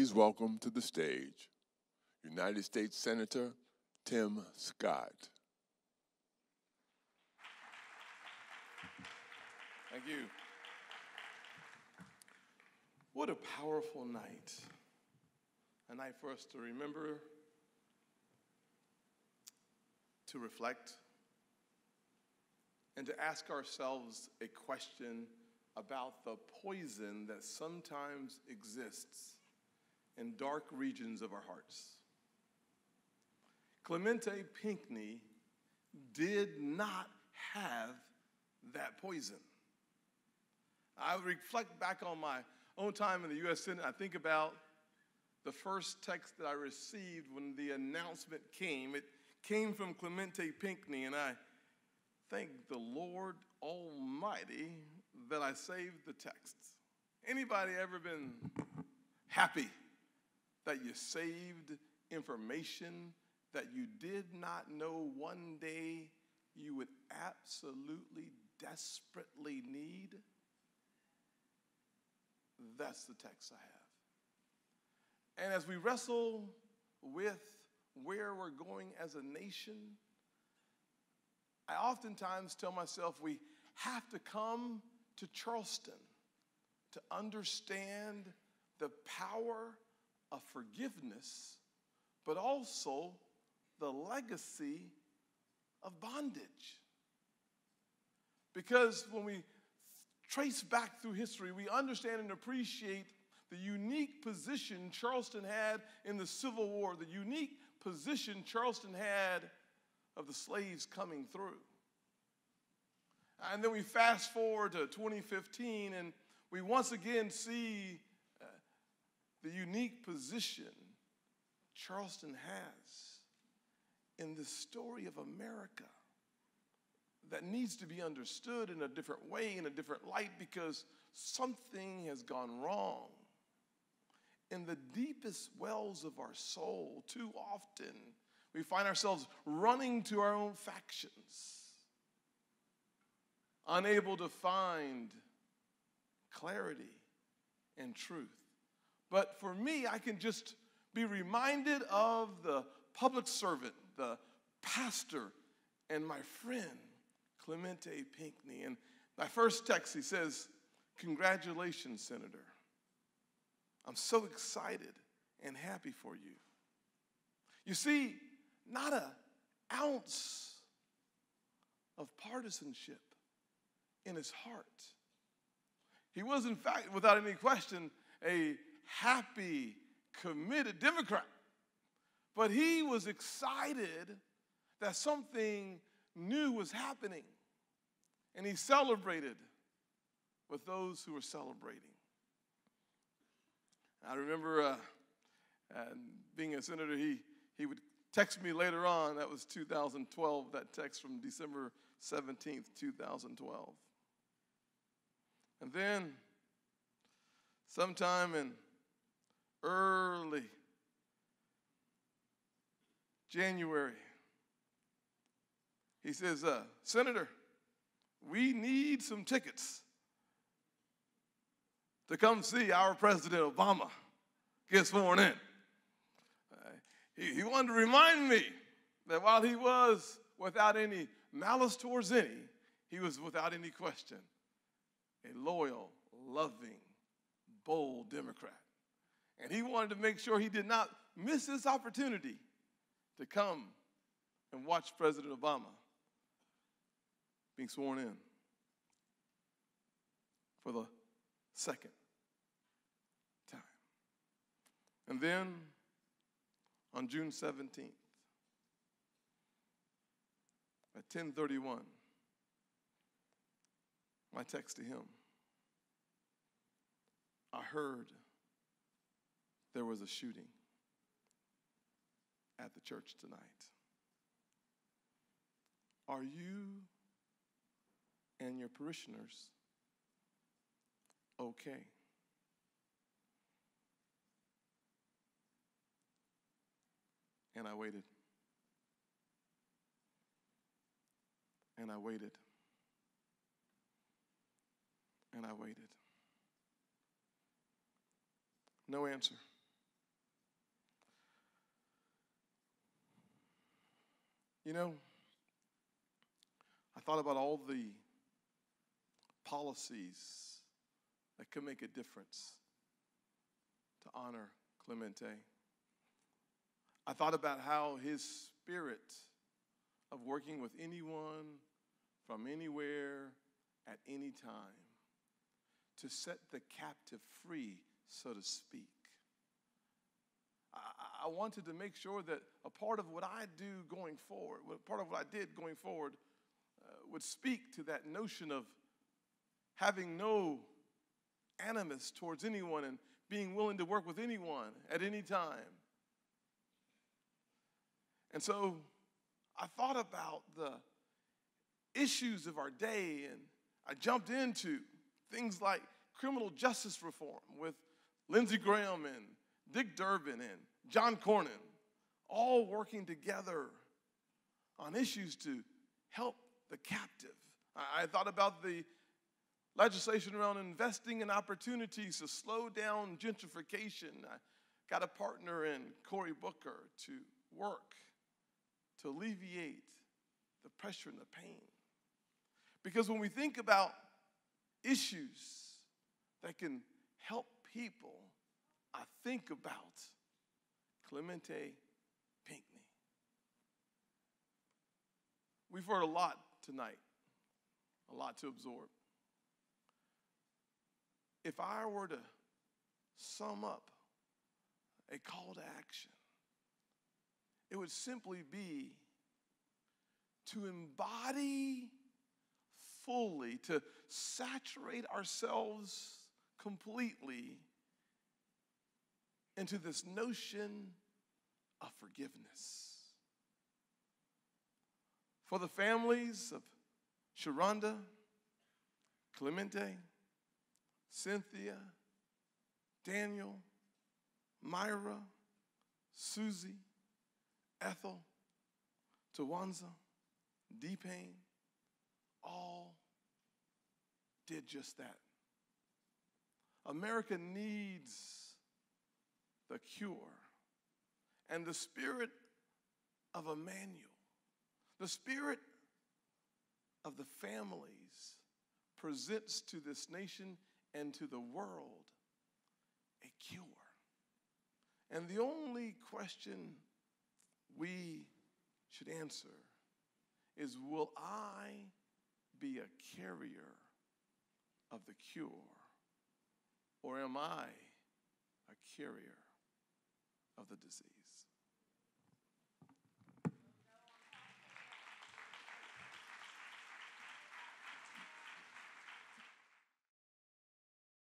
please welcome to the stage United States Senator Tim Scott. Thank you. What a powerful night. A night for us to remember, to reflect, and to ask ourselves a question about the poison that sometimes exists in dark regions of our hearts. Clemente Pinckney did not have that poison. I reflect back on my own time in the U.S. Senate. I think about the first text that I received when the announcement came. It came from Clemente Pinckney, and I thank the Lord Almighty that I saved the texts. Anybody ever been happy that you saved information that you did not know one day you would absolutely, desperately need? That's the text I have. And as we wrestle with where we're going as a nation, I oftentimes tell myself we have to come to Charleston to understand the power of forgiveness, but also the legacy of bondage. Because when we trace back through history, we understand and appreciate the unique position Charleston had in the Civil War, the unique position Charleston had of the slaves coming through. And then we fast forward to 2015, and we once again see the unique position Charleston has in the story of America that needs to be understood in a different way, in a different light, because something has gone wrong. In the deepest wells of our soul, too often, we find ourselves running to our own factions, unable to find clarity and truth. But for me, I can just be reminded of the public servant, the pastor, and my friend, Clemente Pinckney. And my first text, he says, "Congratulations, Senator. I'm so excited and happy for you." You see, not an ounce of partisanship in his heart. He was, in fact, without any question, a happy, committed Democrat. But he was excited that something new was happening. And he celebrated with those who were celebrating. I remember being a senator, he would text me later on. That was 2012, that text from December 17th, 2012. And then sometime in early January, he says, "Senator, we need some tickets to come see our President Obama get sworn in." He wanted to remind me that while he was without any malice towards any, he was without any question a loyal, loving, bold Democrat. And he wanted to make sure he did not miss this opportunity to come and watch President Obama being sworn in for the second time. And then on June 17th at 10:31, my text to him, I heard there was a shooting at the church tonight. Are you and your parishioners okay? And I waited. And I waited. And I waited. No answer. You know, I thought about all the policies that could make a difference to honor Clemente. I thought about how his spirit of working with anyone from anywhere at any time to set the captive free, so to speak. I wanted to make sure that a part of what I do going forward, part of what I did going forward, would speak to that notion of having no animus towards anyone and being willing to work with anyone at any time. And so I thought about the issues of our day, and I jumped into things like criminal justice reform with Lindsey Graham and Dick Durbin and John Cornyn, all working together on issues to help the captive. I thought about the legislation around investing in opportunities to slow down gentrification. I got a partner in Cory Booker to work to alleviate the pressure and the pain. Because when we think about issues that can help people, I think about Clemente Pinckney. We've heard a lot tonight, a lot to absorb. If I were to sum up a call to action, it would simply be to embody fully, to saturate ourselves completely into this notion of forgiveness. For the families of Sharonda, Clemente, Cynthia, Daniel, Myra, Susie, Ethel, Tawanza, D-Pain, all did just that. America needs the cure and the spirit of Emmanuel, the spirit of the families presents to this nation and to the world a cure. And the only question we should answer is, will I be a carrier of the cure, or am I a carrier of the disease?